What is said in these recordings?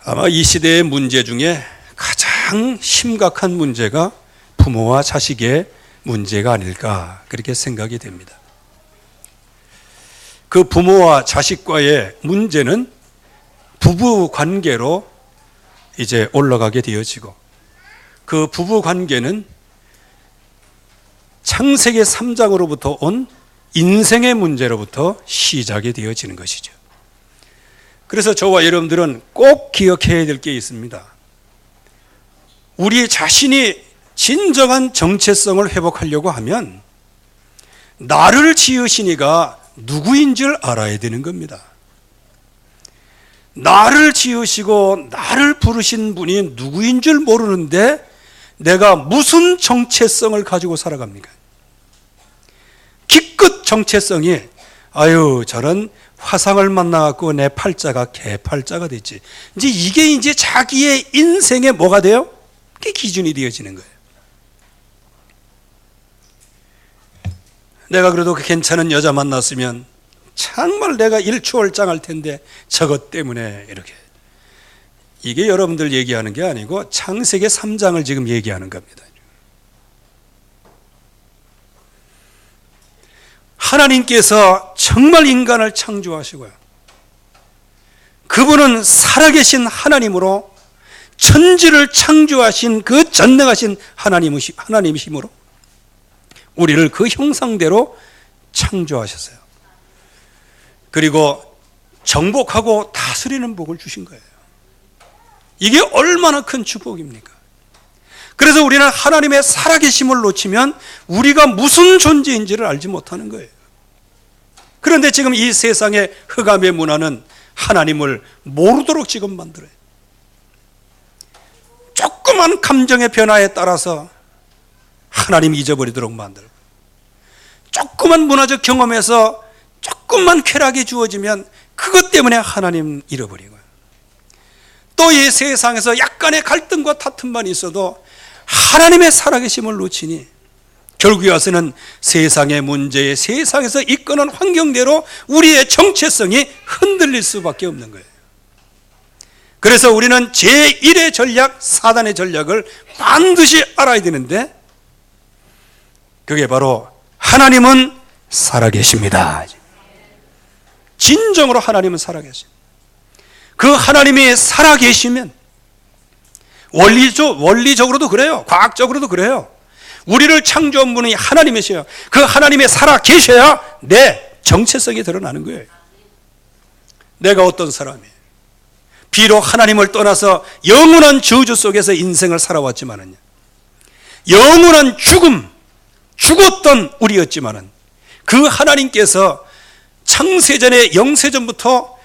아마 이 시대의 문제 중에 가장 심각한 문제가 부모와 자식의 문제가 아닐까 그렇게 생각이 됩니다. 그 부모와 자식과의 문제는 부부 관계로 이제 올라가게 되어지고, 그 부부 관계는 창세기 3장으로부터 온 인생의 문제로부터 시작이 되어지는 것이죠. 그래서 저와 여러분들은 꼭 기억해야 될 게 있습니다. 우리 자신이 진정한 정체성을 회복하려고 하면 나를 지으신 이가 누구인 줄 알아야 되는 겁니다. 나를 지으시고 나를 부르신 분이 누구인 줄 모르는데 내가 무슨 정체성을 가지고 살아갑니까? 기껏 정체성이 저런 화상을 만나갖고 내 팔자가 개팔자가 됐지. 이게 자기의 인생에 뭐가 돼요? 그게 기준이 되어지는 거예요. 내가 그래도 괜찮은 여자 만났으면 정말 내가 일취월장할 텐데 저것 때문에 이렇게. 이게 여러분들 얘기하는 게 아니고 창세기 3장을 지금 얘기하는 겁니다. 하나님께서 정말 인간을 창조하시고요, 그분은 살아계신 하나님으로 천지를 창조하신 그 전능하신 하나님이심으로 우리를 그 형상대로 창조하셨어요. 그리고 정복하고 다스리는 복을 주신 거예요. 이게 얼마나 큰 축복입니까? 그래서 우리는 하나님의 살아계심을 놓치면 우리가 무슨 존재인지를 알지 못하는 거예요. 그런데 지금 이 세상의 흑암의 문화는 하나님을 모르도록 지금 만들어요. 조그만 감정의 변화에 따라서 하나님 잊어버리도록 만들고, 조그만 문화적 경험에서 조금만 쾌락이 주어지면 그것 때문에 하나님 잃어버리고요. 또 이 세상에서 약간의 갈등과 다툼만 있어도 하나님의 살아계심을 놓치니 결국에 와서는 세상의 문제에 세상에서 이끄는 환경대로 우리의 정체성이 흔들릴 수밖에 없는 거예요. 그래서 우리는 제1의 전략, 사단의 전략을 반드시 알아야 되는데, 그게 바로 하나님은 살아계십니다. 진정으로 하나님은 살아계십니다. 그 하나님이 살아계시면 원리적으로도 그래요. 과학적으로도 그래요. 우리를 창조한 분이 하나님이세요. 그 하나님이 살아계셔야 내 정체성이 드러나는 거예요. 내가 어떤 사람이에요? 비록 하나님을 떠나서 영원한 저주 속에서 인생을 살아왔지만은, 영원한 죽었던 우리였지만은, 그 하나님께서 창세전에 영세전부터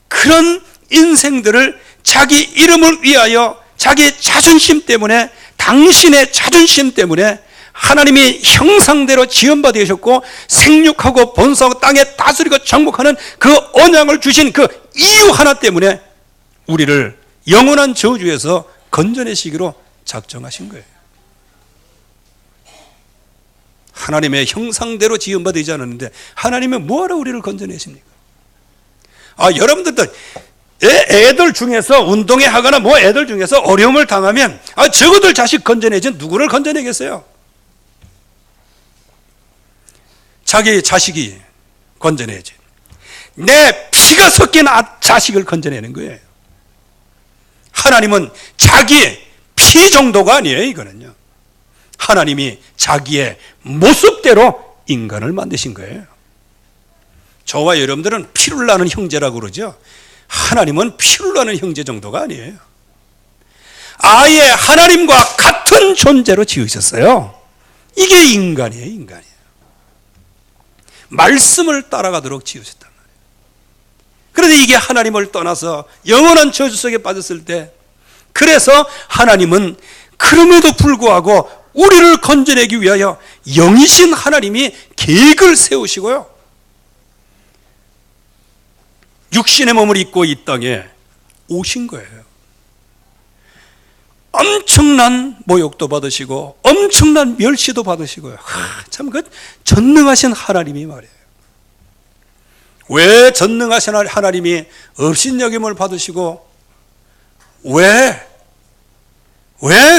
그런 인생들을 자기 이름을 위하여, 자기 자존심 때문에, 당신의 자존심 때문에 하나님이 형상대로 지음바 되셨고 생육하고 번성하고 땅에 다스리고 정복하는 그 언약을 주신 그 이유 하나 때문에 우리를 영원한 저주에서 건져내시기로 작정하신 거예요. 하나님의 형상대로 지음바 되지 않았는데 하나님은 뭐하러 우리를 건져내십니까? 여러분들도 애들 중에서 운동회 하거나 애들 중에서 어려움을 당하면 저거들 자식 건져내지 누구를 건져내겠어요? 자기 자식이 건져내야지. 내 피가 섞인 자식을 건져내는 거예요. 하나님은 자기의 피 정도가 아니에요. 이거는요, 하나님이 자기의 모습대로 인간을 만드신 거예요. 저와 여러분들은 피를 나는 형제라고 그러죠. 하나님은 피를 나는 형제 정도가 아니에요. 아예 하나님과 같은 존재로 지으셨어요. 이게 인간이에요. 인간이에요. 말씀을 따라가도록 지으셨단 말이에요. 그런데 이게 하나님을 떠나서 영원한 저주 속에 빠졌을 때, 그래서 하나님은 그럼에도 불구하고 우리를 건져내기 위하여 영이신 하나님이 계획을 세우시고요, 육신의 몸을 입고 이 땅에 오신 거예요. 엄청난 모욕도 받으시고 엄청난 멸시도 받으시고요. 참 그 전능하신 하나님이 말이에요. 왜 전능하신 하나님이 업신여김을 받으시고 왜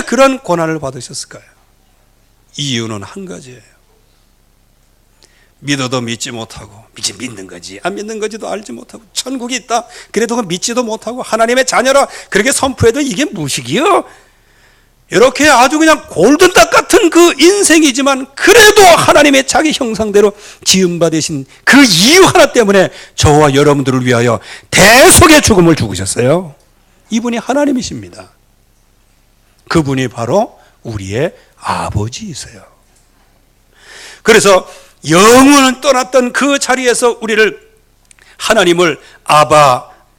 그런 고난을 받으셨을까요? 이유는 한 가지예요. 믿어도 믿지 못하고, 믿는 거지 안 믿는 거지도 알지 못하고, 천국이 있다 그래도 믿지도 못하고, 하나님의 자녀라 그렇게 선포해도 이게 무식이요. 이렇게 아주 그냥 골든닭 같은 그 인생이지만, 그래도 하나님의 자기 형상대로 지음받으신 그 이유 하나 때문에 저와 여러분들을 위하여 대속의 죽음을 죽으셨어요. 이분이 하나님이십니다. 그분이 바로 우리의 아버지이세요. 그래서 영원을 떠났던 그 자리에서 하나님을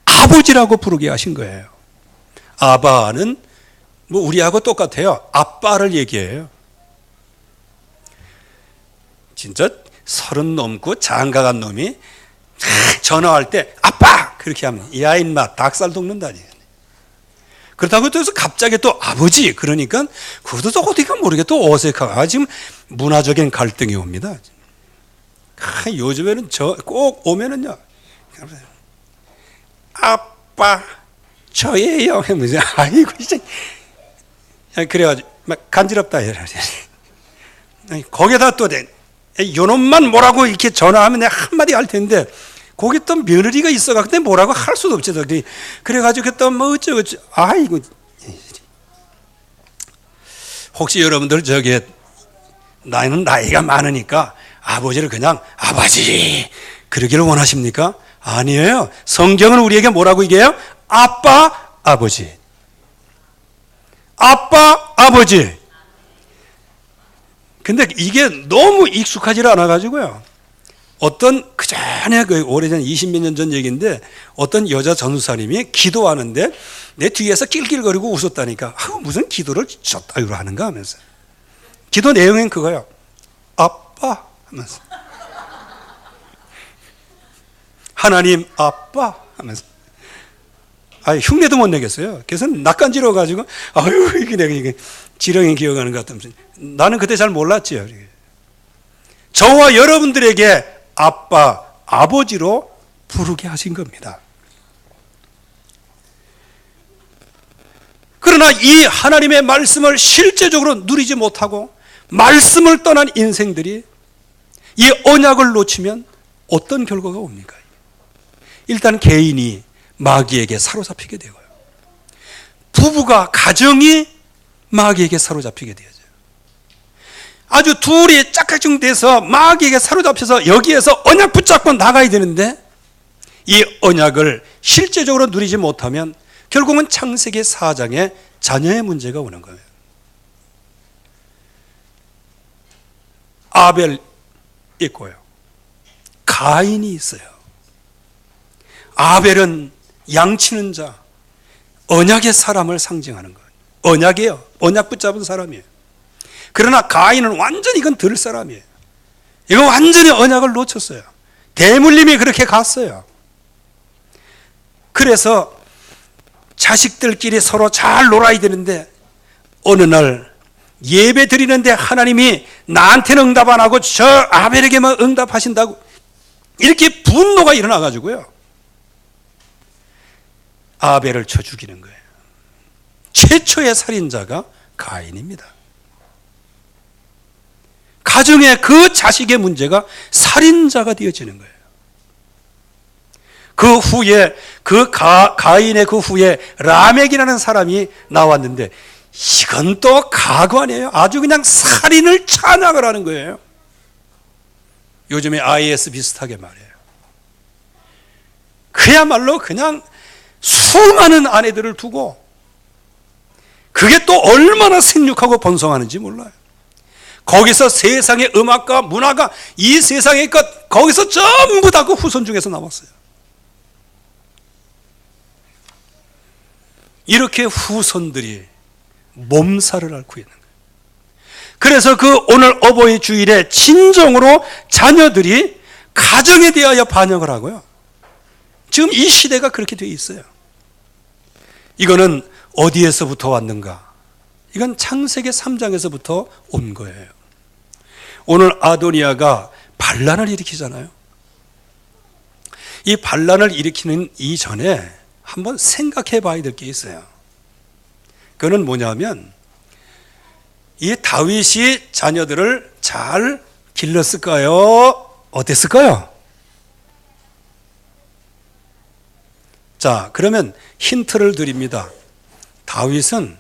아버지라고 부르게 하신 거예요. 아바는 우리하고 똑같아요. 아빠를 얘기해요. 진짜 30 넘고 장가간 놈이 전화할 때 아빠! 그렇게 하면 야 인마 닭살 돋는다니. 그렇다고 또 해서 갑자기 또 아버지 그러니까 그것도 또 어디가 모르게 또 어색하고, 지금 문화적인 갈등이 옵니다. 요즘에는 꼭 오면은요, 아빠 저예요 하면서 아이고 진짜 그래가지고 막 간지럽다 이래. 거기다 또 요놈만 뭐라고 이렇게 전화하면 내가 한마디 할 텐데, 거기 또 며느리가 있어가지고 뭐라고 할 수도 없지. 그래가지고 또 뭐 어쩌고 아이고. 혹시 여러분들 나이가 많으니까 아버지를 그냥 아버지 그러기를 원하십니까? 아니에요. 성경은 우리에게 뭐라고 얘기해요? 아빠, 아버지. 아빠, 아버지. 근데 이게 너무 익숙하지 않아가지고요. 그 전에 오래전 20몇 년 전 얘기인데, 어떤 여자 전도사님이 기도하는데 내 뒤에서 낄낄거리고 웃었다니까. 무슨 기도를 저따위로 하는가 하면서. 기도 내용은 그거예요. 아빠 하면서. 하나님 아빠 하면서. 흉내도 못 내겠어요. 그래서 낯간지러워 가지고 이게 내가 이게 지렁이 기어가는 것 같으면서. 나는 그때 잘 몰랐지요. 저와 여러분들에게 아빠, 아버지로 부르게 하신 겁니다. 그러나 이 하나님의 말씀을 실제적으로 누리지 못하고 말씀을 떠난 인생들이 이 언약을 놓치면 어떤 결과가 옵니까? 일단 개인이 마귀에게 사로잡히게 되고요. 부부가, 가정이 마귀에게 사로잡히게 되죠. 아주 둘이 짝짝꿍돼서 마귀에게 사로잡혀서 여기에서 언약 붙잡고 나가야 되는데, 이 언약을 실제적으로 누리지 못하면 결국은 창세기 4장에 자녀의 문제가 오는 거예요. 아벨 있고요, 가인이 있어요. 아벨은 양치는 자, 언약의 사람을 상징하는 거예요. 언약이에요. 언약 붙잡은 사람이에요. 그러나 가인은 완전히 이건 들 사람이에요. 이거 완전히 언약을 놓쳤어요. 대물림이 그렇게 갔어요. 그래서 자식들끼리 서로 잘 놀아야 되는데, 어느 날 예배 드리는데 하나님이 나한테는 응답 안 하고 저 아벨에게만 응답하신다고, 이렇게 분노가 일어나가지고요, 아벨을 쳐 죽이는 거예요. 최초의 살인자가 가인입니다. 가정의 그 자식의 문제가 살인자가 되어지는 거예요. 그 후에 가인의 그 후에 라멕이라는 사람이 나왔는데, 이건 또 가관이에요. 아주 그냥 살인을 찬양을 하는 거예요. 요즘에 IS 비슷하게 말이에요. 그야말로 그냥 수많은 아내들을 두고, 그게 또 얼마나 생육하고 번성하는지 몰라요. 거기서 세상의 음악과 문화가, 이 세상의 것, 거기서 전부 다 그 후손 중에서 나왔어요. 이렇게 후손들이 몸살을 앓고 있는 거예요. 그래서 오늘 어버이 주일에 진정으로 자녀들이 가정에 대하여 반영을 하고요. 지금 이 시대가 그렇게 되어 있어요. 이거는 어디에서부터 왔는가? 이건 창세기 3장에서부터 온 거예요. 오늘 아도니아가 반란을 일으키잖아요. 이 반란을 일으키는 이전에 한번 생각해 봐야 될 게 있어요. 그는 뭐냐면 이 다윗이 자녀들을 잘 길렀을까요? 어땠을까요? 자, 그러면 힌트를 드립니다. 다윗은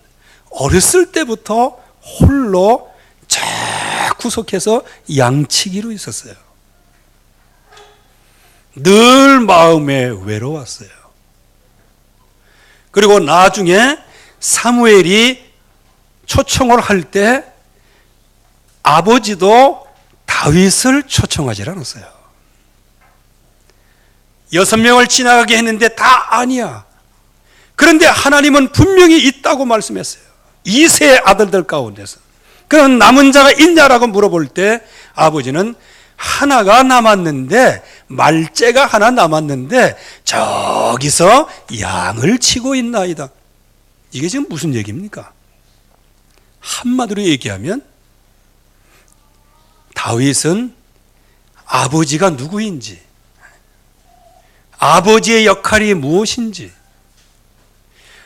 어렸을 때부터 홀로 쫙 구석해서 양치기로 있었어요. 늘 마음에 외로웠어요. 그리고 나중에 사무엘이 초청을 할 때 아버지도 다윗을 초청하지 않았어요. 6명을 지나가게 했는데 다 아니야. 그런데 하나님은 분명히 있다고 말씀했어요. 2세 아들들 가운데서. 그럼 남은 자가 있냐라고 물어볼 때 아버지는 하나가 남았는데, 말째가 하나 남았는데 저기서 양을 치고 있나이다. 이게 지금 무슨 얘기입니까? 한마디로 얘기하면 다윗은 아버지가 누구인지, 아버지의 역할이 무엇인지,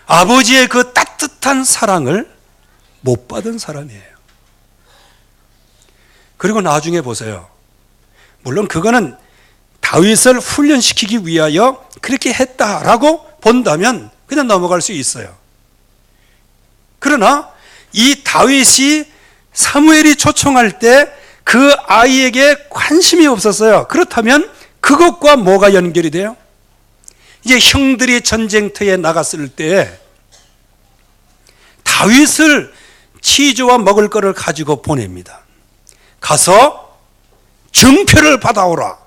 아버지의 그 따뜻한 사랑을 못 받은 사람이에요. 그리고 나중에 보세요. 물론 그거는 다윗을 훈련시키기 위하여 그렇게 했다라고 본다면 그냥 넘어갈 수 있어요. 그러나 이 다윗이 사무엘이 초청할 때 그 아이에게 관심이 없었어요. 그렇다면 그것과 뭐가 연결이 돼요? 이제 형들이 전쟁터에 나갔을 때 다윗을 치즈와 먹을 것을 가지고 보냅니다. 가서 증표를 받아오라.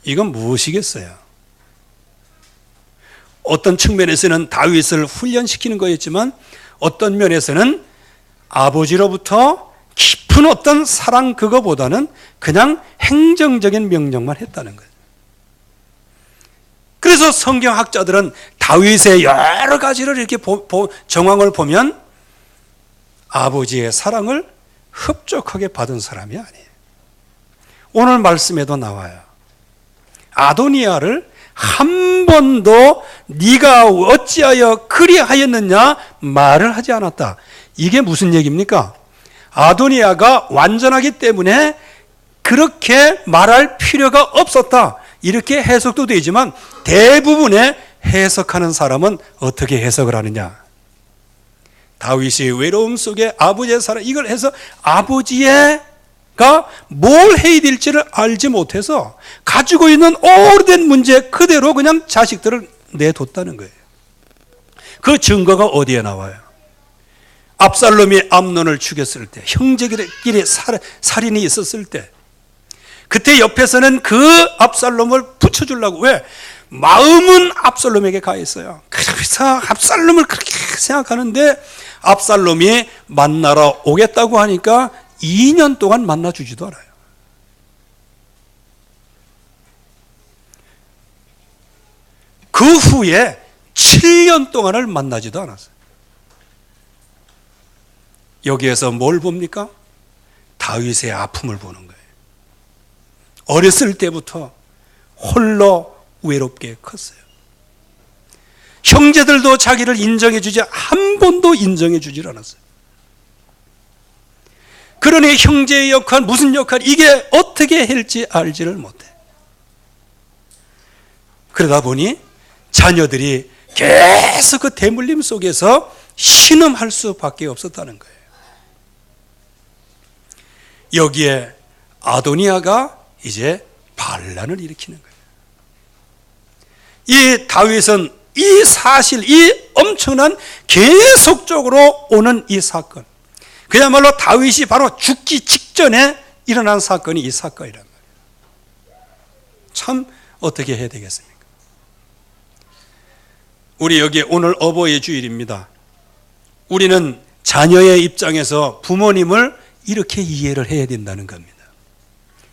이건 무엇이겠어요? 어떤 측면에서는 다윗을 훈련시키는 거였지만 어떤 면에서는 아버지로부터 깊은 어떤 사랑, 그거보다는 그냥 행정적인 명령만 했다는 거예요. 그래서 성경학자들은 다윗의 여러 가지를 이렇게 정황을 보면 아버지의 사랑을 흡족하게 받은 사람이 아니에요. 오늘 말씀에도 나와요. 아도니아를 한 번도 네가 어찌하여 그리하였느냐 말을 하지 않았다. 이게 무슨 얘기입니까? 아도니아가 완전하기 때문에 그렇게 말할 필요가 없었다. 이렇게 해석도 되지만 대부분의 해석하는 사람은 어떻게 해석을 하느냐? 다윗이 외로움 속에 아버지의 사랑, 이걸 해서 아버지가 뭘 해야 될지를 알지 못해서 가지고 있는 오래된 문제 그대로 그냥 자식들을 내뒀다는 거예요. 그 증거가 어디에 나와요? 압살롬이 암논을 죽였을 때, 형제끼리 살인이 있었을 때, 그때 옆에서는 그 압살롬을 붙여주려고, 왜? 마음은 압살롬에게 가 있어요. 그래서 압살롬을 그렇게 생각하는데 압살롬이 만나러 오겠다고 하니까 2년 동안 만나주지도 않아요. 그 후에 7년 동안을 만나지도 않았어요. 여기에서 뭘 봅니까? 다윗의 아픔을 보는 거예요. 어렸을 때부터 홀로 외롭게 컸어요. 형제들도 자기를 인정해 주지, 한 번도 인정해 주질 않았어요. 그러니 형제의 역할, 무슨 역할, 이게 어떻게 할지 알지를 못해. 그러다 보니 자녀들이 계속 그 대물림 속에서 신음할 수밖에 없었다는 거예요. 여기에 아도니아가 이제 반란을 일으키는 거예요. 이 다윗은 이 사실, 이 엄청난 계속적으로 오는 이 사건, 그야말로 다윗이 바로 죽기 직전에 일어난 사건이 이 사건이란 말이에요. 참 어떻게 해야 되겠습니까? 우리 여기 오늘 어버이 주일입니다. 우리는 자녀의 입장에서 부모님을 이렇게 이해를 해야 된다는 겁니다.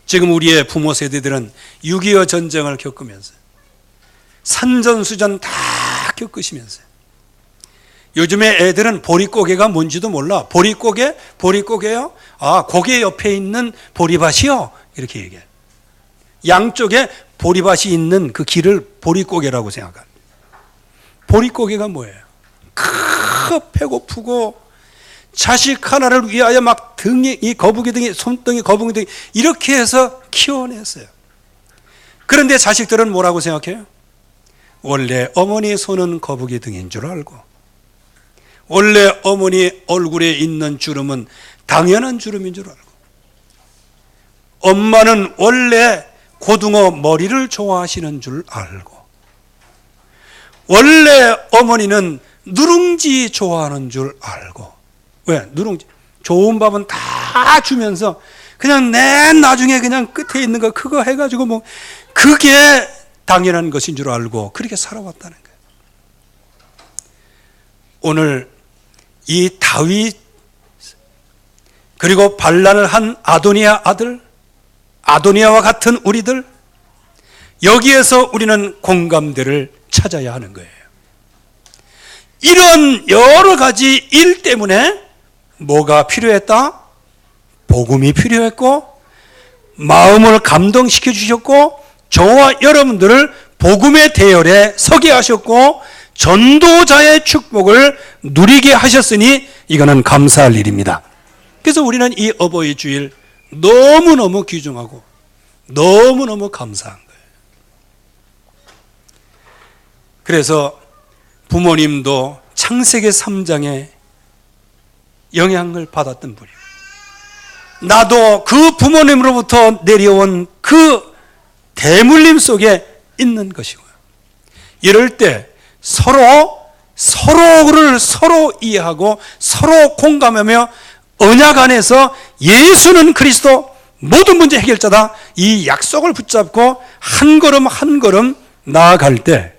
지금 우리의 부모 세대들은 6.25 전쟁을 겪으면서 산전수전 다 겪으시면서 요즘에 애들은 보릿고개가 뭔지도 몰라. 보릿고개요? 아, 고개 옆에 있는 보리밭이요? 이렇게 얘기해요. 양쪽에 보리밭이 있는 그 길을 보릿고개라고 생각합니다. 보릿고개가 뭐예요? 큰 배고프고 자식 하나를 위하여 막 등이 거북이 등이 손등이 거북이 등이 이렇게 해서 키워냈어요. 그런데 자식들은 뭐라고 생각해요? 원래 어머니 손은 거북이 등인 줄 알고, 원래 어머니 얼굴에 있는 주름은 당연한 주름인 줄 알고, 엄마는 원래 고등어 머리를 좋아하시는 줄 알고, 원래 어머니는 누룽지 좋아하는 줄 알고. 왜? 누룽지. 좋은 밥은 다 주면서 그냥 맨 나중에 그냥 끝에 있는 거 그거 해가지고 뭐 그게 당연한 것인 줄 알고 그렇게 살아왔다는 거예요. 오늘 이 다윗 그리고 반란을 한 아도니아 아들, 아도니아와 같은 우리들, 여기에서 우리는 공감대를 찾아야 하는 거예요. 이런 여러 가지 일 때문에 뭐가 필요했다? 복음이 필요했고, 마음을 감동시켜 주셨고, 저와 여러분들을 복음의 대열에 서게 하셨고, 전도자의 축복을 누리게 하셨으니 이거는 감사할 일입니다. 그래서 우리는 이 어버이 주일 너무너무 귀중하고 너무너무 감사한 거예요. 그래서 부모님도 창세기 3장에 영향을 받았던 분이에요. 나도 그 부모님으로부터 내려온 그 대물림 속에 있는 것이고요. 이럴 때 서로를 서로 이해하고 서로 공감하며 언약 안에서 예수는 그리스도 모든 문제 해결자다, 이 약속을 붙잡고 한 걸음 한 걸음 나아갈 때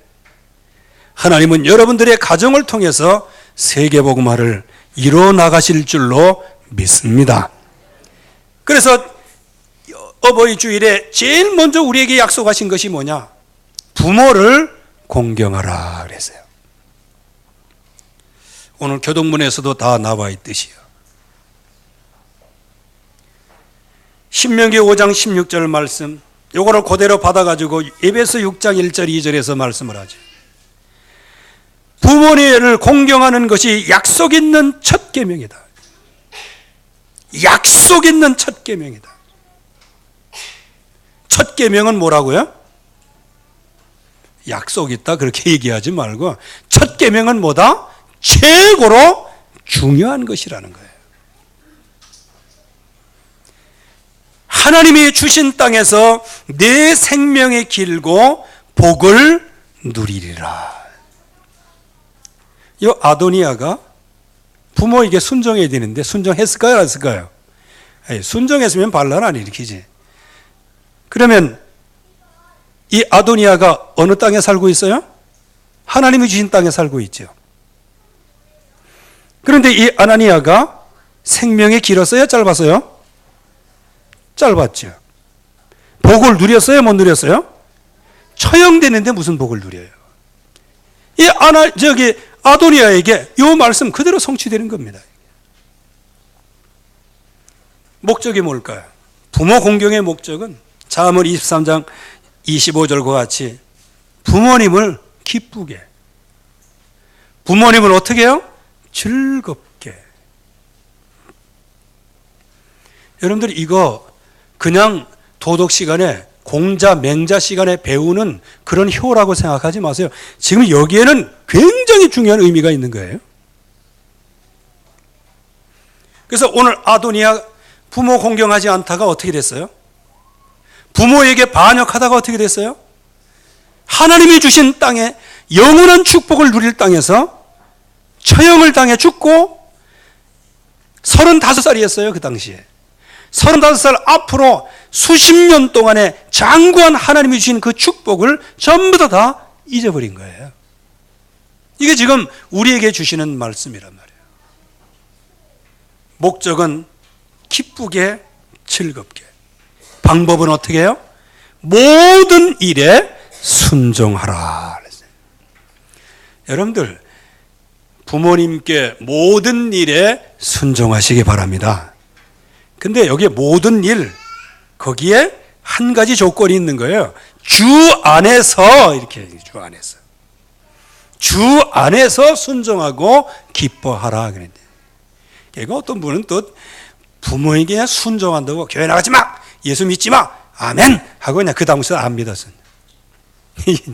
하나님은 여러분들의 가정을 통해서 세계복음화를 이루어 나가실 줄로 믿습니다. 그래서 어버이 주일에 제일 먼저 우리에게 약속하신 것이 뭐냐? 부모를 공경하라 그랬어요. 오늘 교동문에서도 다 나와 있듯이요. 신명기 5장 16절 말씀, 요거를 그대로 받아가지고 에베소 6장 1절 2절에서 말씀을 하죠. 부모를 공경하는 것이 약속 있는 첫 계명이다. 약속 있는 첫 계명이다. 첫 계명은 뭐라고요? 약속 있다 그렇게 얘기하지 말고 첫 계명은 뭐다? 최고로 중요한 것이라는 거예요. 하나님이 주신 땅에서 내 생명이 길고 복을 누리리라. 이 아도니아가 부모에게 순종해야 되는데 순종했을까요? 안 했을까요? 순종했으면 반란 안 일으키지. 그러면 이 아도니아가 어느 땅에 살고 있어요? 하나님이 주신 땅에 살고 있죠. 그런데 이 아나니아가 생명이 길었어요? 짧았어요? 짧았죠. 복을 누렸어요? 못 누렸어요? 처형되는데 무슨 복을 누려요? 이 아도니아에게 이 말씀 그대로 성취되는 겁니다. 목적이 뭘까요? 부모 공경의 목적은 잠언 23장 25절과 같이 부모님을 기쁘게, 부모님을 어떻게 해요? 즐겁게. 여러분들 이거 그냥 도덕 시간에 공자, 맹자 시간에 배우는 그런 효라고 생각하지 마세요. 지금 여기에는 굉장히 중요한 의미가 있는 거예요. 그래서 오늘 아도니아 부모 공경하지 않다가 어떻게 됐어요? 부모에게 반역하다가 어떻게 됐어요? 하나님이 주신 땅에 영원한 축복을 누릴 땅에서 처형을 당해 죽고 35살이었어요. 그 당시에 35살 앞으로 수십 년 동안의 장구한 하나님이 주신 그 축복을 전부 다 잊어버린 거예요. 이게 지금 우리에게 주시는 말씀이란 말이에요. 목적은 기쁘게 즐겁게, 방법은 어떻게 해요? 모든 일에 순종하라. 여러분들 부모님께 모든 일에 순종하시기 바랍니다. 근데 여기에 모든 일, 거기에 한 가지 조건이 있는 거예요. 주 안에서, 이렇게 주 안에서. 주 안에서 순종하고 기뻐하라 그랬는데, 그러니까 어떤 분은 또 부모에게 순종한다고 교회 나가지 마, 예수 믿지 마, 아멘 하고 그냥 그 다음부터 안 믿었어요.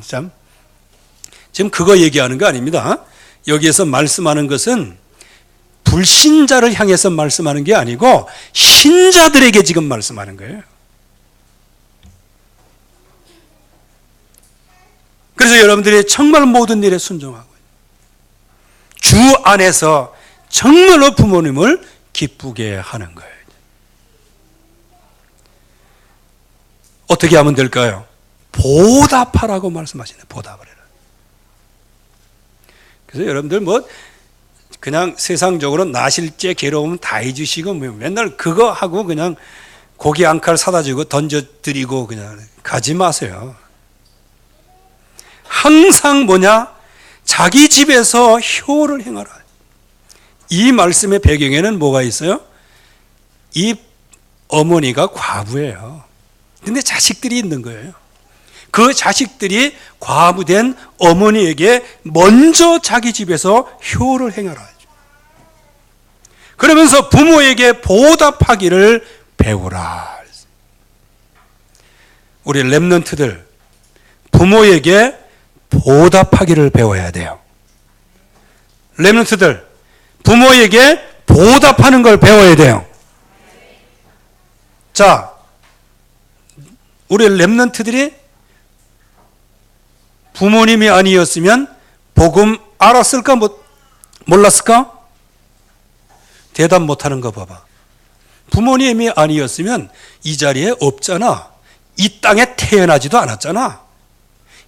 참, 지금 그거 얘기하는 거 아닙니다. 여기에서 말씀하는 것은 불신자를 향해서 말씀하는 게 아니고 신자들에게 지금 말씀하는 거예요. 그래서 여러분들이 정말 모든 일에 순종하고 주 안에서 정말로 부모님을 기쁘게 하는 거예요. 어떻게 하면 될까요? 보답하라고 말씀하시네. 보답을 해라. 그래서 여러분들 뭐 그냥 세상적으로 나실제 괴로움 다 해주시고 맨날 그거 하고 그냥 고기 한 칼 사다 주고 던져드리고 그냥 가지 마세요. 항상 뭐냐? 자기 집에서 효를 행하라. 이 말씀의 배경에는 뭐가 있어요? 이 어머니가 과부예요. 근데 자식들이 있는 거예요. 그 자식들이 과부된 어머니에게 먼저 자기 집에서 효를 행하라. 그러면서 부모에게 보답하기를 배우라. 우리 렘넌트들 부모에게 보답하기를 배워야 돼요. 렘넌트들 부모에게 보답하는 걸 배워야 돼요. 자, 우리 렘넌트들이 부모님이 아니었으면 복음 알았을까 몰랐을까? 대답 못하는 거 봐봐. 부모님이 아니었으면 이 자리에 없잖아. 이 땅에 태어나지도 않았잖아.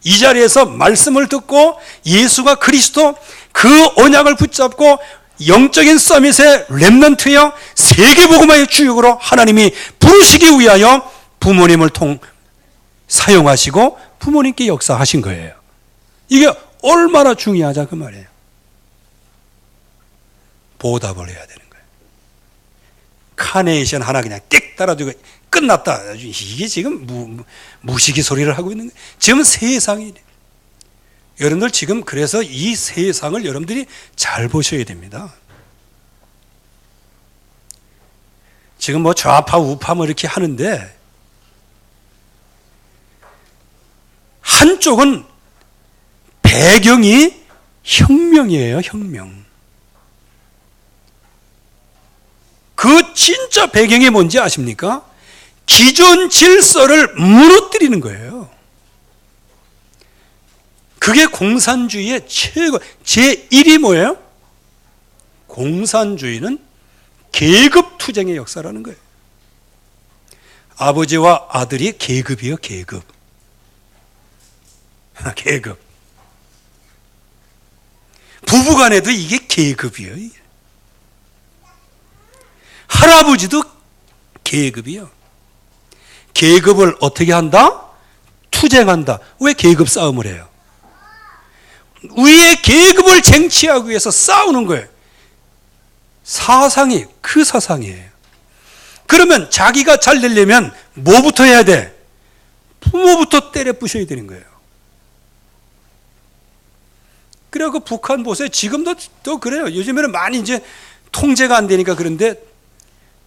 이 자리에서 말씀을 듣고 예수가 그리스도 그 언약을 붙잡고 영적인 서밋의 렘넌트여 세계복음화의 주역으로 하나님이 부르시기 위하여 부모님을 사용하시고 부모님께 역사하신 거예요. 이게 얼마나 중요하자 그 말이에요. 보답을 해야 되는 거예요. 카네이션 하나 그냥 띡 따라주고 끝났다. 이게 지금 무시기 소리를 하고 있는 거예요. 지금 세상이 여러분들 지금 그래서 이 세상을 여러분들이 잘 보셔야 됩니다. 지금 뭐 좌파 우파 뭐 이렇게 하는데 한쪽은 배경이 혁명이에요. 혁명. 그 진짜 배경이 뭔지 아십니까? 기존 질서를 무너뜨리는 거예요. 그게 공산주의의 최고 제1이 뭐예요? 공산주의는 계급투쟁의 역사라는 거예요. 아버지와 아들이 계급이에요. 계급. 계급. 부부간에도 이게 계급이에요. 이게. 할아버지도 계급이요. 계급을 어떻게 한다? 투쟁한다. 왜 계급 싸움을 해요? 위의 계급을 쟁취하기 위해서 싸우는 거예요. 사상이 그 사상이에요. 그러면 자기가 잘 되려면 뭐부터 해야 돼? 부모부터 때려 부셔야 되는 거예요. 그래서 북한 보세요. 지금도 또 그래요. 요즘에는 많이 이제 통제가 안 되니까 그런데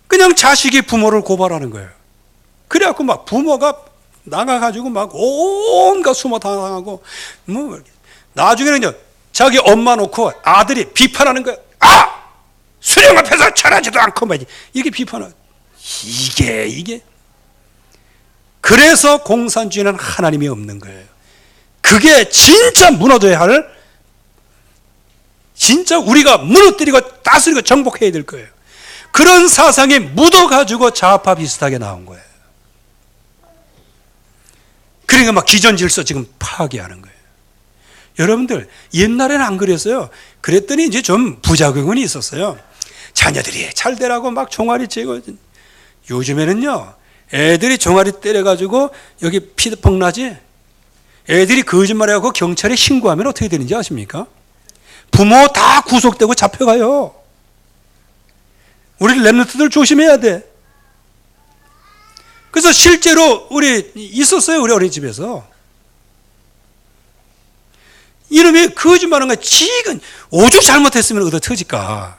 그냥 자식이 부모를 고발하는 거예요. 그래갖고 막 부모가 나가가지고 막 온갖 수모 당하고 뭐 나중에는 이제 자기 엄마 놓고 아들이 비판하는 거예요. 아! 수령 앞에서 절하지도 않고 막 이게 비판하고 이게 그래서 공산주의는 하나님이 없는 거예요. 그게 진짜 무너져야 할 진짜 우리가 무너뜨리고 다스리고 정복해야 될 거예요. 그런 사상이 묻어가지고 좌파 비슷하게 나온 거예요. 그러니까 막 기존 질서 지금 파괴하는 거예요. 여러분들 옛날에는 안 그랬어요. 그랬더니 이제 좀 부작용이 있었어요. 자녀들이 잘 되라고 막 종아리 째고. 요즘에는요 애들이 종아리 때려가지고 여기 피드펑 나지. 애들이 거짓말해갖고 경찰에 신고하면 어떻게 되는지 아십니까? 부모 다 구속되고 잡혀가요. 우리 렘넌트들 조심해야 돼. 그래서 실제로 우리 있었어요. 우리 어린이집에서 이놈이 거짓말하는 거야. 지금 오죽 잘못했으면 얻어 터질까.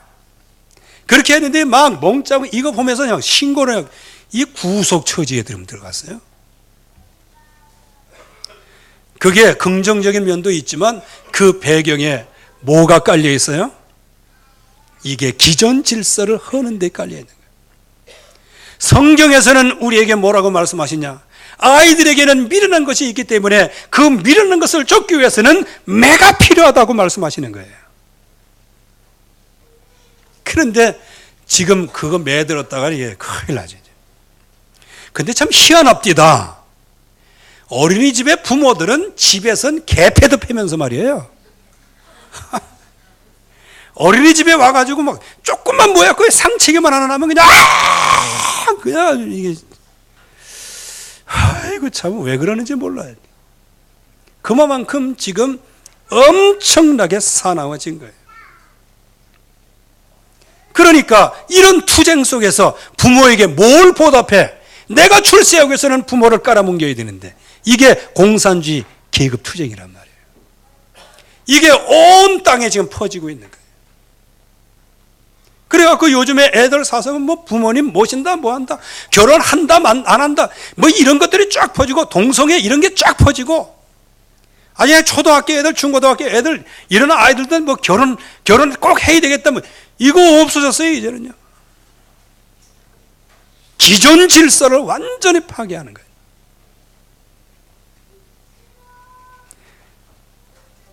그렇게 했는데 막 멍짜고 이거 보면서 그냥 신고를 하고 이 구속 처지에 들어갔어요. 그게 긍정적인 면도 있지만 그 배경에 뭐가 깔려 있어요? 이게 기존 질서를 허는 데 깔려 있는 거예요. 성경에서는 우리에게 뭐라고 말씀하시냐? 아이들에게는 미련한 것이 있기 때문에 그 미련한 것을 쫓기 위해서는 매가 필요하다고 말씀하시는 거예요. 그런데 지금 그거 매 들었다가 이게 큰일 나죠. 근데 참 희한합디다. 어린이집의 부모들은 집에선 개패도 패면서 말이에요. 어린이집에 와가지고 막 조금만 모였고 상치기만 하나 나면 그냥 이게 아이고 참 왜 그러는지 몰라요. 그만큼 지금 엄청나게 사나워진 거예요. 그러니까 이런 투쟁 속에서 부모에게 뭘 보답해? 내가 출세하기 위해서는 부모를 깔아뭉겨야 되는데 이게 공산주의 계급 투쟁이란 말이에요. 이게 온 땅에 지금 퍼지고 있는 거예요. 그래갖고 요즘에 애들 사서는 뭐 부모님 모신다 뭐 한다 결혼한다 안 한다 뭐 이런 것들이 쫙 퍼지고 동성애 이런 게 쫙 퍼지고 아니 초등학교 애들 중고등학교 애들 이런 아이들도 뭐 결혼 꼭 해야 되겠다 뭐 이거 없어졌어요 이제는요. 기존 질서를 완전히 파괴하는 거예요.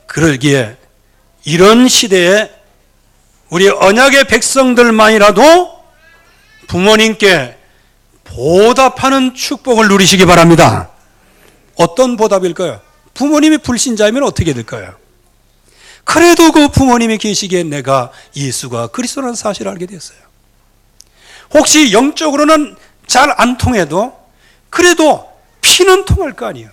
그러기에 이런 시대에 우리 언약의 백성들만이라도 부모님께 보답하는 축복을 누리시기 바랍니다. 어떤 보답일까요? 부모님이 불신자이면 어떻게 될까요? 그래도 그 부모님이 계시기에 내가 예수가 그리스도라는 사실을 알게 됐어요. 혹시 영적으로는 잘 안 통해도 그래도 피는 통할 거 아니에요.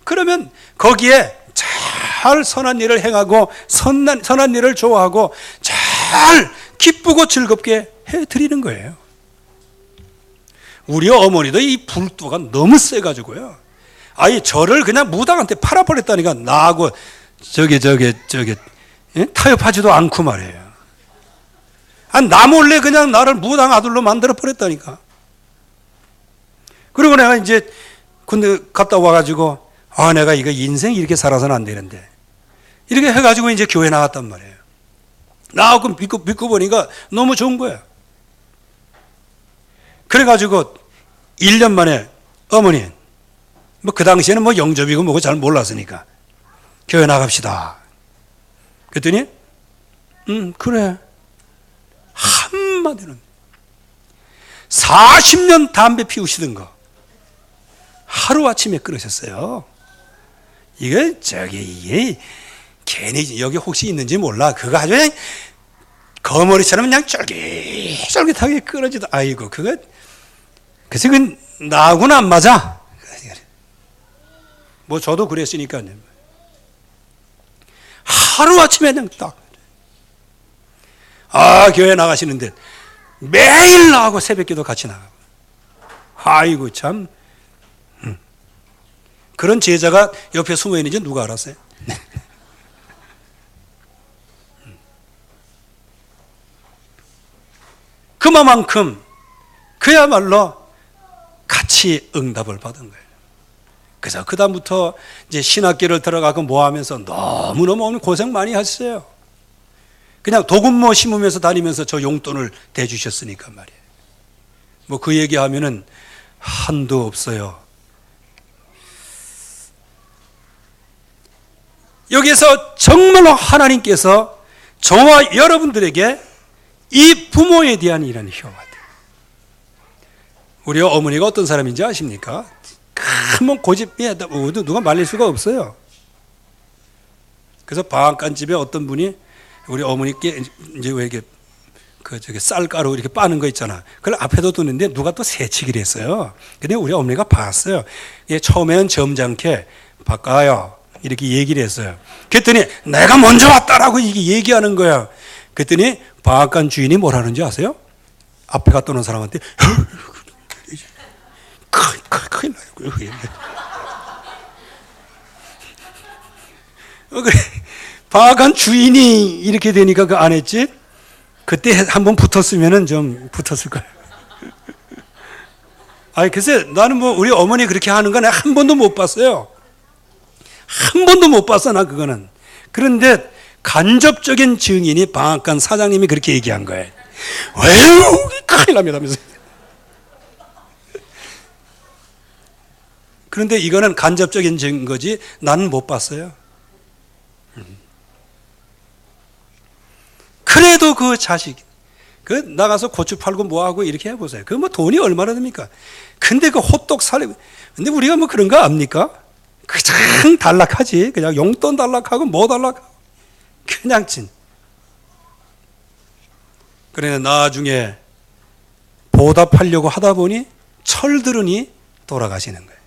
그러면 거기에 잘 선한 일을 행하고 선한 일을 좋아하고 잘 기쁘고 즐겁게 해드리는 거예요. 우리 어머니도 이 불도가 너무 세가지고요. 아예 저를 그냥 무당한테 팔아버렸다니까 나하고 타협하지도 않고 말이에요. 나 몰래 그냥 나를 무당 아들로 만들어 버렸다니까. 그리고 내가 이제 군대 갔다 와가지고 내가 이거 인생 이렇게 살아서는 안 되는데 이렇게 해가지고 이제 교회 나갔단 말이에요. 나하고 믿고 보니까 너무 좋은 거야. 그래가지고 1년 만에 어머니 뭐 그 당시에는 뭐 영접이고 뭐고 잘 몰랐으니까 교회 나갑시다. 그랬더니 그래. 한마디는 40년 담배 피우시던 거 하루아침에 끊으셨어요. 이게 괜히 여기 혹시 있는지 몰라. 그거 아주 그냥 거머리처럼 그냥 쫄깃쫄깃하게 끊어지다. 아이고 그거 그래서 그 나하고는 안 맞아. 뭐 저도 그랬으니까요. 하루아침에 그냥 딱 교회 나가시는데 매일 나하고 새벽기도 같이 나가고. 아이고 참 그런 제자가 옆에 숨어 있는지 누가 알았어요? 그만큼 그야말로 같이 응답을 받은 거예요. 그래서 그다음부터 이제 신학교를 들어가고 뭐 하면서 너무너무 고생 많이 하셨어요. 그냥 도금모 심으면서 다니면서 저 용돈을 대주셨으니까 말이에요. 뭐 그 얘기하면은 한도 없어요. 여기서 정말로 하나님께서 저와 여러분들에게 이 부모에 대한 이런 효과들. 우리 어머니가 어떤 사람인지 아십니까? 큰 고집에 누가 말릴 수가 없어요. 그래서 방앗간집에 어떤 분이 우리 어머니께 이제 왜 이렇게 쌀가루 이렇게 빠는 거 있잖아. 그걸 앞에도 두는데 누가 또 새치기를 했어요. 근데 우리 어머니가 봤어요. 처음에는 점잖게 바꿔요. 이렇게 얘기를 했어요. 그랬더니 내가 먼저 왔다라고 이게 얘기하는 거야. 그랬더니 방앗간 주인이 뭐라는지 아세요? 앞에 갔다 오는 사람한테 큰일 나요. 방앗간 주인이 이렇게 되니까 그 안 했지? 그때 한번 붙었으면 좀 붙었을 거예요. 아니, 글쎄, 나는 뭐 우리 어머니 그렇게 하는 거 내가 한 번도 못 봤어요. 한 번도 못 봤어, 나 그거는. 그런데 간접적인 증인이 방앗간 사장님이 그렇게 얘기한 거예요. 왜요? 큰일 납니다면서. 그런데 이거는 간접적인 증거지 나는 못 봤어요. 그래도 그 자식, 그 나가서 고추 팔고 뭐하고 이렇게 해보세요. 그 뭐 돈이 얼마나 됩니까? 근데 그 호떡 살려, 근데 우리가 뭐 그런 거 압니까? 그냥 단락하지. 그냥 용돈 단락하고 뭐 단락하고. 그냥 진. 그래, 나중에 보답하려고 하다 보니 철들으니 돌아가시는 거예요.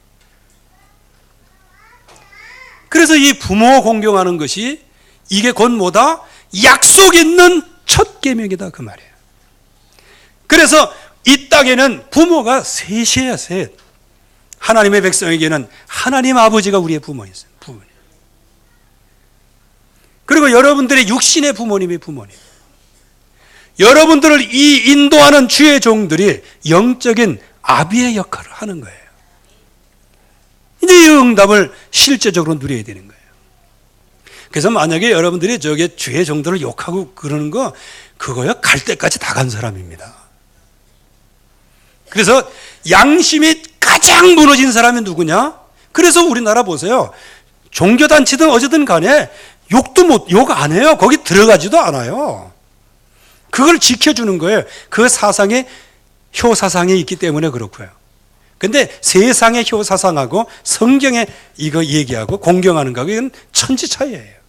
그래서 이 부모 공경하는 것이 이게 곧 뭐다? 약속 있는 첫 계명이다 그 말이에요. 그래서 이 땅에는 부모가 셋이에요, 셋. 하나님의 백성에게는 하나님 아버지가 우리의 부모이세요. 부모님. 그리고 여러분들의 육신의 부모님이 부모님. 여러분들을 이 인도하는 주의 종들이 영적인 아비의 역할을 하는 거예요. 이제 이 응답을 실제적으로 누려야 되는 거예요. 그래서 만약에 여러분들이 저게 주의 종들을 욕하고 그러는 거, 그거야 갈 때까지 다 간 사람입니다. 그래서 양심이 가장 무너진 사람이 누구냐? 그래서 우리나라 보세요. 종교단체든 어쨌든 간에 욕 안 해요. 거기 들어가지도 않아요. 그걸 지켜주는 거예요. 그 사상에, 효사상에 있기 때문에 그렇고요. 근데 세상의 효사상하고 성경에 이거 얘기하고 공경하는 거하고 이건 천지 차이예요.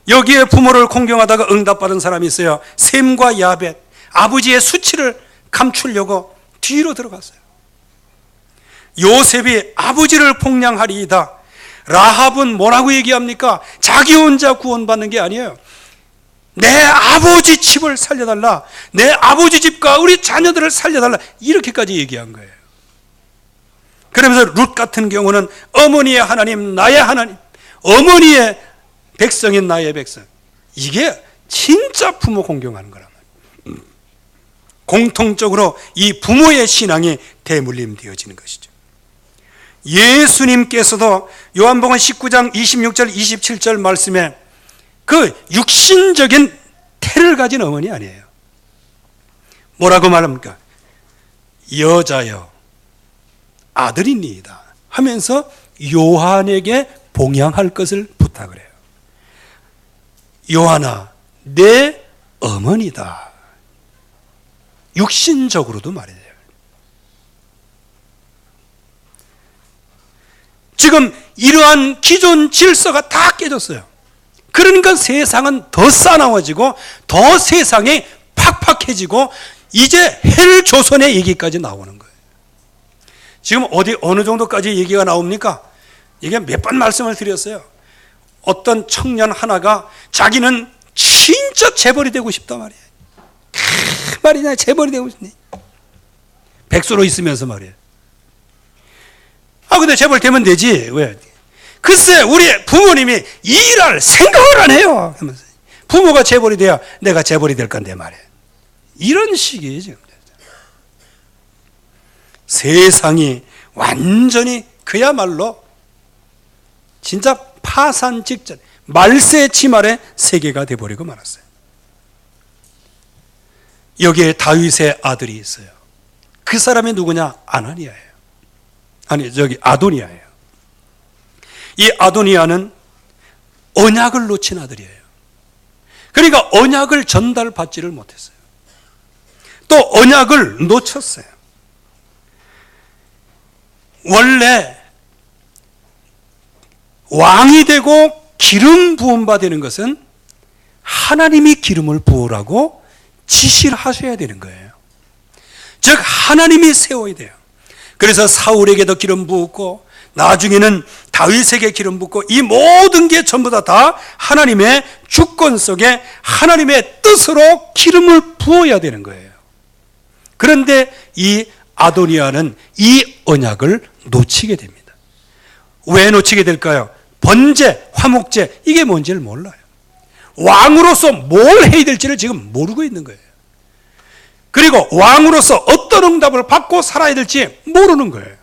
여기에 부모를 공경하다가 응답받은 사람이 있어요. 셈과 야벳, 아버지의 수치를 감추려고 뒤로 들어갔어요. 요셉이 아버지를 폭량하리이다. 라합은 뭐라고 얘기합니까? 자기 혼자 구원받는 게 아니에요. 내 아버지 집을 살려달라. 내 아버지 집과 우리 자녀들을 살려달라. 이렇게까지 얘기한 거예요. 그러면서 룻 같은 경우는 어머니의 하나님, 나의 하나님, 어머니의 백성인 나의 백성. 이게 진짜 부모 공경하는 거란 말이에요. 공통적으로 이 부모의 신앙이 대물림되어지는 것이죠. 예수님께서도 요한복음 19장 26절 27절 말씀에 그 육신적인 태를 가진 어머니 아니에요. 뭐라고 말합니까? 여자여 아들이니이다 하면서 요한에게 봉양할 것을 부탁을 해요. 요한아, 내 어머니다. 육신적으로도 말이에요. 지금 이러한 기존 질서가 다 깨졌어요. 그러니까 세상은 더 싸나워지고 더 세상이 팍팍해지고 이제 헬 조선의 얘기까지 나오는 거예요. 지금 어느 정도까지 얘기가 나옵니까? 이게 몇 번 말씀을 드렸어요. 어떤 청년 하나가 자기는 진짜 재벌이 되고 싶단 말이에요. 말이냐, 재벌이 되고 싶네. 백수로 있으면서 말이에요. 근데 재벌 되면 되지. 왜? 글쎄, 우리 부모님이 일할 생각을 안 해요. 하면서 부모가 재벌이 돼야 내가 재벌이 될 건데 말이에요. 이런 식이에요, 지금. 세상이 완전히 그야말로 진짜 파산 직전, 말세치말의 세계가 되어버리고 말았어요. 여기에 다윗의 아들이 있어요. 그 사람이 누구냐? 아나니아예요. 아도니아예요. 이 아도니아는 언약을 놓친 아들이에요. 그러니까 언약을 전달받지를 못했어요. 또 언약을 놓쳤어요. 원래 왕이 되고 기름 부음 받는 것은 하나님이 기름을 부으라고 지시를 하셔야 되는 거예요. 즉 하나님이 세워야 돼요. 그래서 사울에게도 기름 부었고 나중에는 다윗에게 기름 붓고 이 모든 게 전부 다 하나님의 주권 속에 하나님의 뜻으로 기름을 부어야 되는 거예요. 그런데 이 아도니아는 이 언약을 놓치게 됩니다. 왜 놓치게 될까요? 번제, 화목제 이게 뭔지를 몰라요. 왕으로서 뭘 해야 될지를 지금 모르고 있는 거예요. 그리고 왕으로서 어떤 응답을 받고 살아야 될지 모르는 거예요.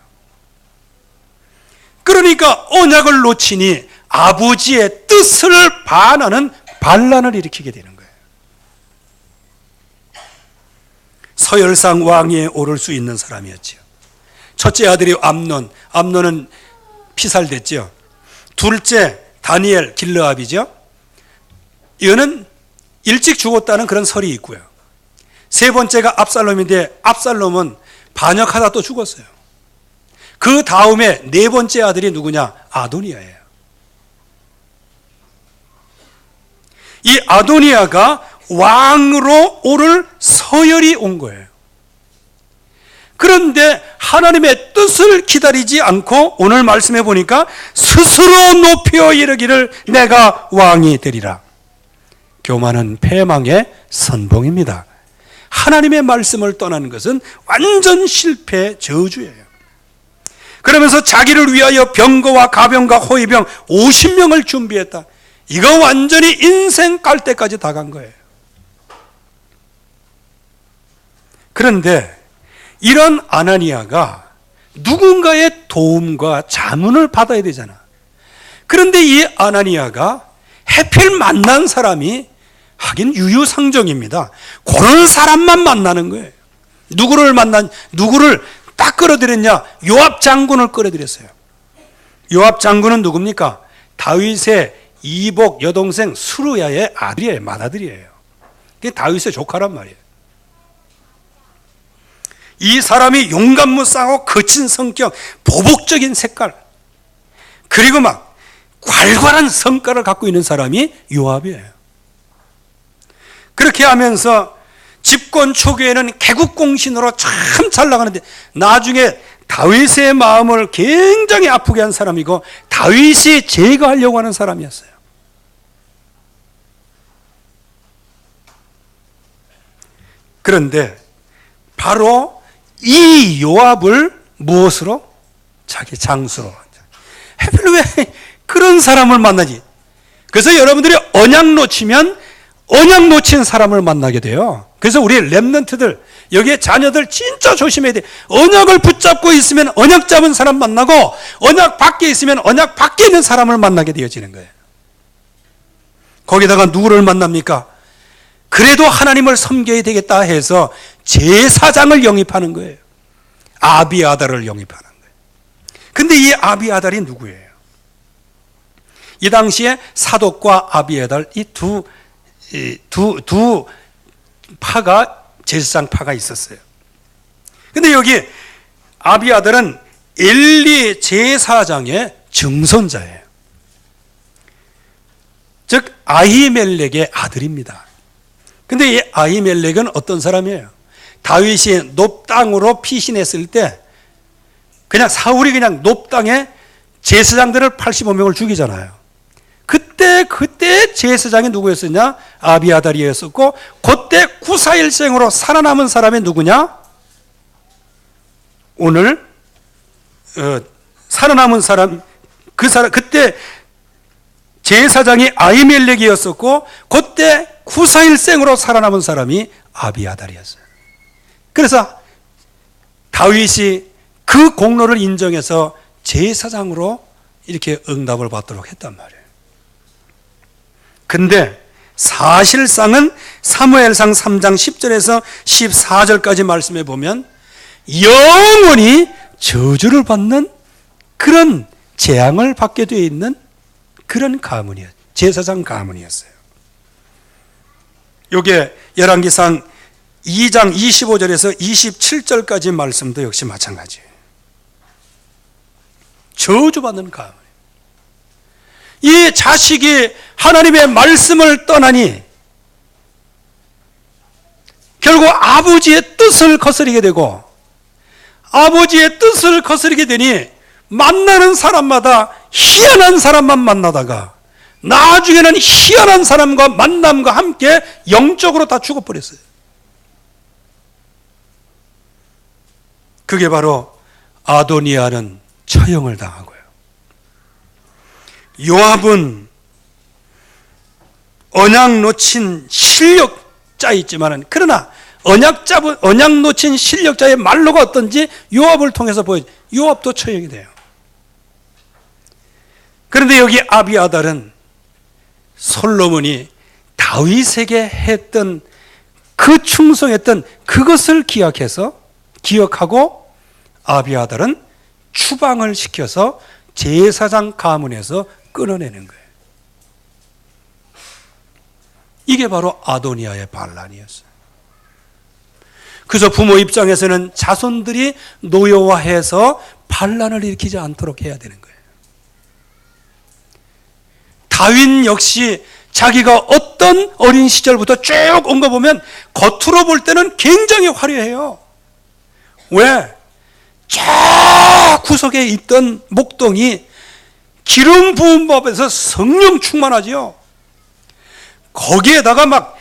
그러니까 언약을 놓치니 아버지의 뜻을 반하는 반란을 일으키게 되는 거예요. 서열상 왕위에 오를 수 있는 사람이었죠. 첫째 아들이 암논은 피살됐죠. 둘째 다니엘 길르압이죠. 이거는 일찍 죽었다는 그런 설이 있고요. 세 번째가 압살롬인데 압살롬은 반역하다 또 죽었어요. 그 다음에 네 번째 아들이 누구냐? 아도니아예요. 이 아도니아가 왕으로 오를 서열이 온 거예요. 그런데 하나님의 뜻을 기다리지 않고 오늘 말씀해 보니까 스스로 높여 이르기를 내가 왕이 되리라. 교만은 패망의 선봉입니다. 하나님의 말씀을 떠나는 것은 완전 실패 저주예요. 그러면서 자기를 위하여 병거와 가병과 호위병 50명을 준비했다. 이거 완전히 인생 깔 때까지 다 간 거예요. 그런데 이런 아나니아가 누군가의 도움과 자문을 받아야 되잖아. 그런데 이 아나니아가 해필 만난 사람이 하긴 유유상종입니다. 그런 사람만 만나는 거예요. 누구를 딱 끌어들였냐? 요압 장군을 끌어들였어요. 요압 장군은 누굽니까? 다윗의 이복 여동생 수르야의 아들이에요. 맏아들이에요. 그게 다윗의 조카란 말이에요. 이 사람이 용감무쌍하고 거친 성격, 보복적인 색깔, 그리고 막 괄괄한 성깔을 갖고 있는 사람이 요압이에요. 그렇게 하면서 집권 초기에는 개국공신으로 참 잘 나가는데 나중에 다윗의 마음을 굉장히 아프게 한 사람이고 다윗이 제거하려고 하는 사람이었어요. 그런데 바로 이 요압을 무엇으로? 자기 장수로. 하필 왜 그런 사람을 만나지? 그래서 여러분들이 언약 놓치면 언약 놓친 사람을 만나게 돼요. 그래서 우리 렘넌트들, 여기에 자녀들 진짜 조심해야 돼. 언약을 붙잡고 있으면 언약 잡은 사람 만나고 언약 밖에 있으면 언약 밖에 있는 사람을 만나게 되어지는 거예요. 거기다가 누구를 만납니까? 그래도 하나님을 섬겨야 되겠다 해서 제사장을 영입하는 거예요. 아비아달을 영입하는 거예요. 근데 이 아비아달이 누구예요? 이 당시에 사독과 아비아달 이 두 파가 제사장 파가 있었어요. 근데 여기 아비아달은 엘리 제사장의 증손자예요. 즉 아히멜렉의 아들입니다. 근데 이 아히멜렉은 어떤 사람이에요? 다윗이 놋땅으로 피신했을 때 그냥 사울이 그냥 놋땅에 제사장들을 85명을 죽이잖아요. 그때 제사장이 누구였었냐? 아비아달이었었고 그때 구사일생으로 살아남은 사람이 누구냐? 오늘 살아남은 사람 그때 제사장이 아히멜렉이었었고 그때 구사일생으로 살아남은 사람이 아비아달이었어요. 그래서 다윗이 그 공로를 인정해서 제사장으로 이렇게 응답을 받도록 했단 말이에요. 근데 사실상은 사무엘상 3장 10절에서 14절까지 말씀해 보면 영원히 저주를 받는 그런 재앙을 받게 되어 있는 그런 가문이었어요. 제사장 가문이었어요. 이게 열왕기상 2장 25절에서 27절까지 말씀도 역시 마찬가지예요. 저주받는 가문. 이 자식이 하나님의 말씀을 떠나니 결국 아버지의 뜻을 거스르게 되고 아버지의 뜻을 거스르게 되니 만나는 사람마다 희한한 사람만 만나다가 나중에는 희한한 사람과 만남과 함께 영적으로 다 죽어버렸어요. 그게 바로 아도니아는 처형을 당하고요. 요압은 언약 놓친 실력자이지만은, 그러나 언약 놓친 실력자의 말로가 어떤지 요압을 통해서 요압도 처형이 돼요. 그런데 여기 아비아달은 솔로몬이 다윗에게 했던 그 충성했던 그것을 기억하고 아비아달은 추방을 시켜서 제사장 가문에서 끊어내는 거예요. 이게 바로 아도니아의 반란이었어요. 그래서 부모 입장에서는 자손들이 노여워해서 반란을 일으키지 않도록 해야 되는 거예요. 다윗 역시 자기가 어떤 어린 시절부터 쭉 온 거 보면 겉으로 볼 때는 굉장히 화려해요. 왜? 저 구석에 있던 목동이 기름 부은 법에서 성령 충만하지요. 거기에다가 막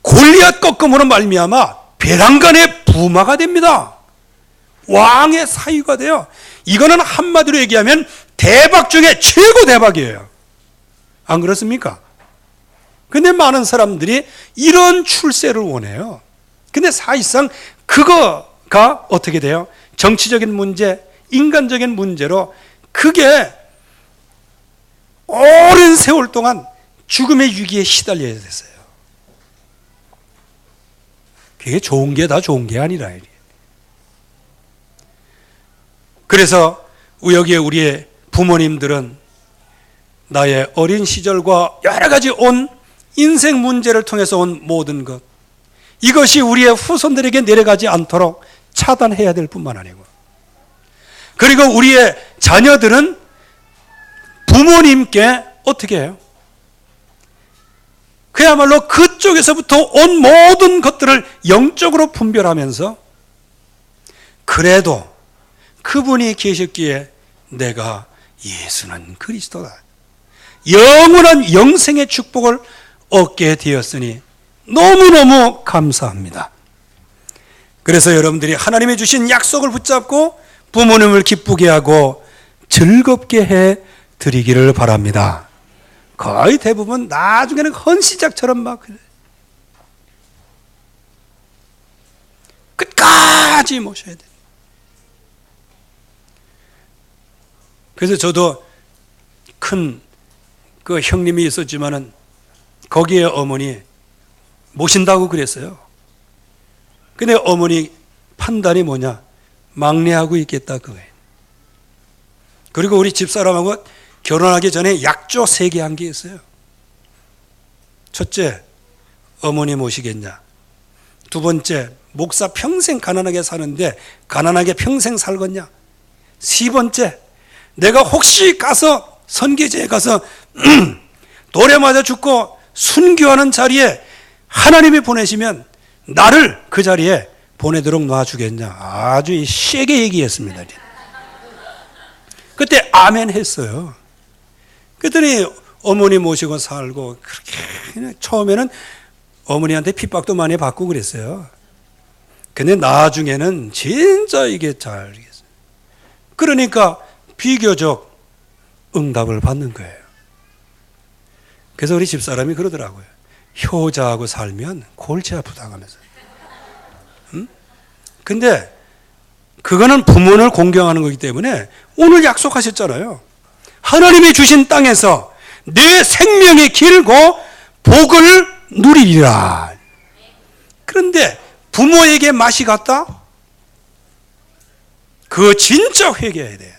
골리앗 꺾음으로 말미암아 베란간의 부마가 됩니다. 왕의 사위가 돼요. 이거는 한마디로 얘기하면 대박 중에 최고 대박이에요. 안 그렇습니까? 근데 많은 사람들이 이런 출세를 원해요. 근데 사실상 그거가 어떻게 돼요? 정치적인 문제, 인간적인 문제로 그게 오랜 세월 동안 죽음의 위기에 시달려야 됐어요. 그게 좋은 게 다 좋은 게 아니라. 그래서 여기에 우리의 부모님들은 나의 어린 시절과 여러 가지 온 인생 문제를 통해서 온 모든 것, 이것이 우리의 후손들에게 내려가지 않도록 차단해야 될 뿐만 아니고, 그리고 우리의 자녀들은 부모님께 어떻게 해요? 그야말로 그쪽에서부터 온 모든 것들을 영적으로 분별하면서 그래도 그분이 계셨기에 내가 예수는 그리스도다, 영원한 영생의 축복을 얻게 되었으니 너무너무 감사합니다. 그래서 여러분들이 하나님이 주신 약속을 붙잡고 부모님을 기쁘게 하고 즐겁게 해 드리기를 바랍니다. 거의 대부분 나중에는 헌시작처럼 막 끝까지 모셔야 돼요. 그래서 저도 큰 그 형님이 있었지만은 거기에 어머니 모신다고 그랬어요. 근데 어머니 판단이 뭐냐? 막내하고 있겠다 그거예요. 그리고 우리 집사람하고 결혼하기 전에 약조 3개 한 게 있어요. 첫째, 어머니 모시겠냐. 두 번째, 목사 평생 가난하게 사는데 가난하게 평생 살겠냐. 세 번째, 내가 혹시 가서 선교지에 가서 돌에 맞아 죽고 순교하는 자리에 하나님이 보내시면 나를 그 자리에 보내도록 놔주겠냐. 아주 세게 얘기했습니다. 그때 아멘 했어요. 그랬더니 어머니 모시고 살고, 그렇게 처음에는 어머니한테 핍박도 많이 받고 그랬어요. 근데 나중에는 진짜 이게 잘 되겠어요. 그러니까 비교적 응답을 받는 거예요. 그래서 우리 집사람이 그러더라고요. 효자하고 살면 골치 아프다고 하면서. 근데 그거는 부모를 공경하는 거기 때문에 오늘 약속하셨잖아요. 하나님이 주신 땅에서 내 생명이 길고 복을 누리리라. 그런데 부모에게 맛이 갔다? 그거 진짜 회개해야 돼요.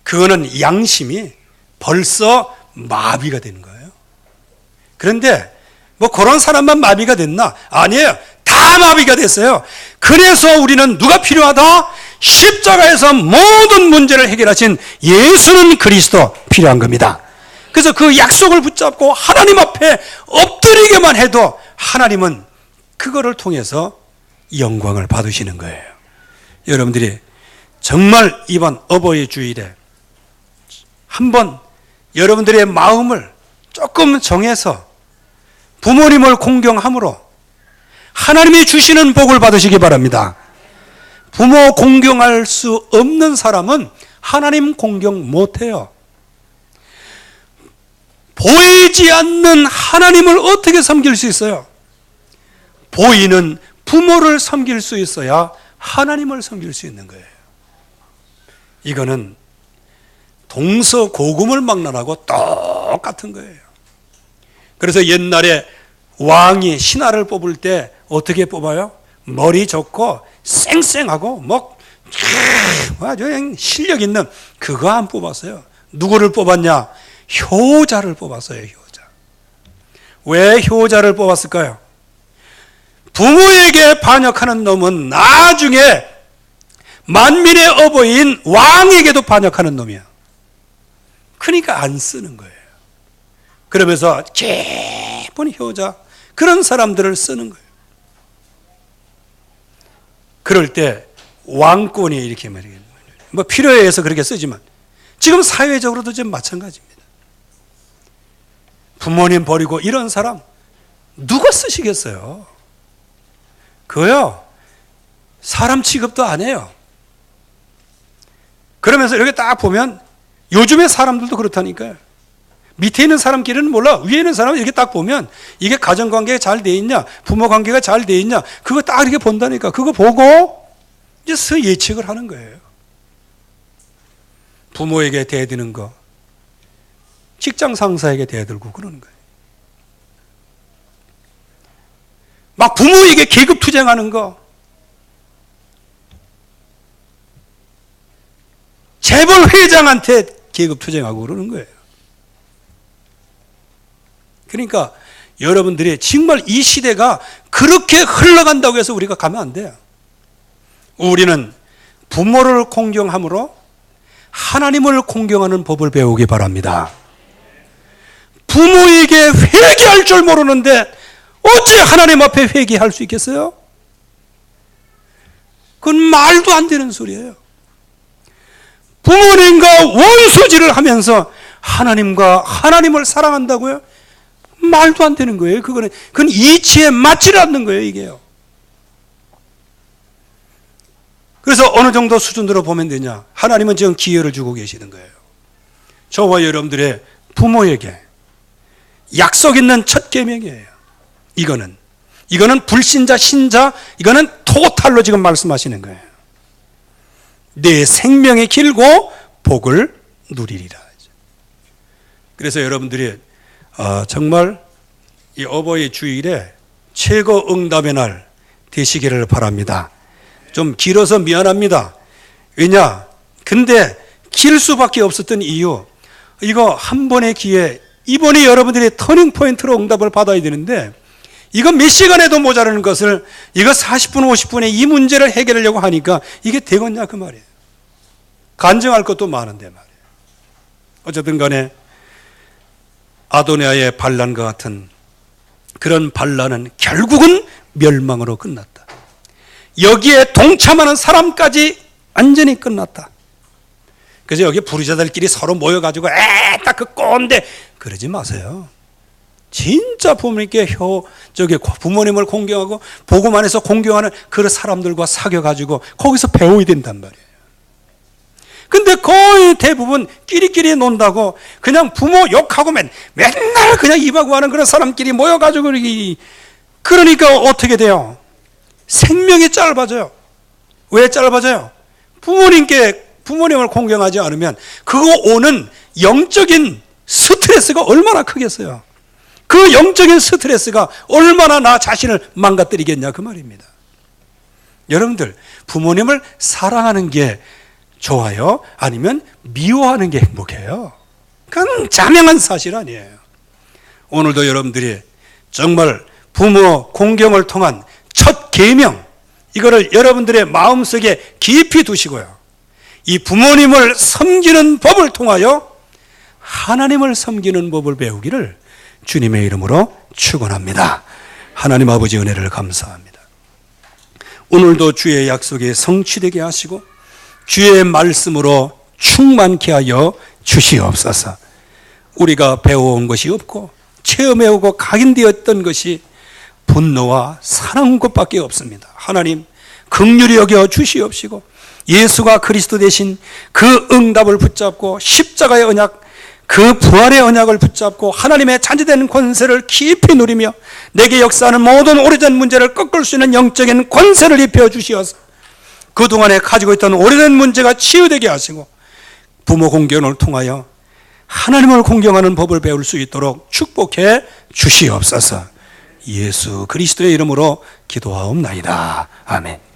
그거는 양심이 벌써 마비가 되는 거예요. 그런데 뭐 그런 사람만 마비가 됐나? 아니에요. 다 마비가 됐어요. 그래서 우리는 누가 필요하다? 십자가에서 모든 문제를 해결하신 예수는 그리스도 필요한 겁니다. 그래서 그 약속을 붙잡고 하나님 앞에 엎드리게만 해도 하나님은 그거를 통해서 영광을 받으시는 거예요. 여러분들이 정말 이번 어버이 주일에 한번 여러분들의 마음을 조금 정해서 부모님을 공경함으로 하나님이 주시는 복을 받으시기 바랍니다. 부모 공경할 수 없는 사람은 하나님 공경 못해요. 보이지 않는 하나님을 어떻게 섬길 수 있어요? 보이는 부모를 섬길 수 있어야 하나님을 섬길 수 있는 거예요. 이거는 동서고금을 막론하고 똑같은 거예요. 그래서 옛날에 왕이 신하를 뽑을 때 어떻게 뽑아요? 머리 좋고 쌩쌩하고 아주 실력 있는 그거 안 뽑았어요. 누구를 뽑았냐? 효자를 뽑았어요. 효자. 왜 효자를 뽑았을까요? 부모에게 반역하는 놈은 나중에 만민의 어버이인 왕에게도 반역하는 놈이야. 그러니까 안 쓰는 거예요. 그러면서 깊은 효자, 그런 사람들을 쓰는 거예요. 그럴 때 왕권이 이렇게 말이에요. 뭐 필요에 의해서 그렇게 쓰지만 지금 사회적으로도 좀 마찬가지입니다. 부모님 버리고 이런 사람 누가 쓰시겠어요? 그거요, 사람 취급도 안 해요. 그러면서 이렇게 딱 보면 요즘의 사람들도 그렇다니까요. 밑에 있는 사람끼리는 몰라. 위에 있는 사람은 이렇게 딱 보면 이게 가정관계가 잘 돼 있냐, 부모관계가 잘 돼 있냐, 그거 딱 이렇게 본다니까. 그거 보고 이제 예측을 하는 거예요. 부모에게 대드는 거, 직장 상사에게 대들고 그러는 거예요. 막 부모에게 계급 투쟁하는 거, 재벌 회장한테 계급 투쟁하고 그러는 거예요. 그러니까 여러분들이 정말 이 시대가 그렇게 흘러간다고 해서 우리가 가면 안 돼요. 우리는 부모를 공경함으로 하나님을 공경하는 법을 배우기 바랍니다. 부모에게 회개할 줄 모르는데 어찌 하나님 앞에 회개할 수 있겠어요? 그건 말도 안 되는 소리예요. 부모님과 원수질을 하면서 하나님을 사랑한다고요? 말도 안 되는 거예요. 그건 이치에 맞지 않는 거예요, 이게요. 그래서 어느 정도 수준으로 보면 되냐? 하나님은 지금 기회를 주고 계시는 거예요. 저와 여러분들의 부모에게 약속 있는 첫 계명이에요. 이거는 불신자, 신자, 이거는 토탈로 지금 말씀하시는 거예요. 내 생명이 길고 복을 누리리라. 그래서 여러분들이 정말 이 어버이 주일에 최고 응답의 날 되시기를 바랍니다. 좀 길어서 미안합니다. 왜냐? 근데 길 수밖에 없었던 이유, 이거 한 번의 기회, 이번에 여러분들이 터닝 포인트로 응답을 받아야 되는데 이거 몇 시간에도 모자라는 것을 이거 40분, 50분에 이 문제를 해결하려고 하니까 이게 되겠냐 그 말이에요. 간증할 것도 많은데 말이에요. 어쨌든 간에 아도니아의 반란과 같은 그런 반란은 결국은 멸망으로 끝났다. 여기에 동참하는 사람까지 완전히 끝났다. 그래서 여기 부르자들끼리 서로 모여가지고 딱 그 꼰대 그러지 마세요. 진짜 부모님을 공경하고 복음 안에서 공경하는 그런 사람들과 사귀어가지고 거기서 배워야 된단 말이에요. 근데 거의 대부분 끼리끼리 논다고 그냥 부모 욕하고 맨날 그냥 입하고 하는 그런 사람끼리 모여가지고 그러니까 어떻게 돼요? 생명이 짧아져요. 왜 짧아져요? 부모님을 공경하지 않으면 그거 오는 영적인 스트레스가 얼마나 크겠어요. 그 영적인 스트레스가 얼마나 나 자신을 망가뜨리겠냐 그 말입니다. 여러분들, 부모님을 사랑하는 게 좋아요? 아니면 미워하는 게 행복해요? 그건 자명한 사실 아니에요. 오늘도 여러분들이 정말 부모 공경을 통한 첫 계명, 이거를 여러분들의 마음속에 깊이 두시고요. 이 부모님을 섬기는 법을 통하여 하나님을 섬기는 법을 배우기를 주님의 이름으로 축원합니다. 하나님 아버지 은혜를 감사합니다. 오늘도 주의 약속이 성취되게 하시고 주의 말씀으로 충만케 하여 주시옵소서. 우리가 배워온 것이 없고 체험해오고 각인되었던 것이 분노와 사랑인 것밖에 없습니다. 하나님 긍휼히 여겨 주시옵시고 예수가 그리스도 되신 그 응답을 붙잡고 십자가의 언약, 그 부활의 언약을 붙잡고 하나님의 자녀된 권세를 깊이 누리며 내게 역사하는 모든 오래된 문제를 꺾을 수 있는 영적인 권세를 입혀 주시어서 그동안에 가지고 있던 오래된 문제가 치유되게 하시고 부모 공경을 통하여 하나님을 공경하는 법을 배울 수 있도록 축복해 주시옵소서. 예수 그리스도의 이름으로 기도하옵나이다. 아멘.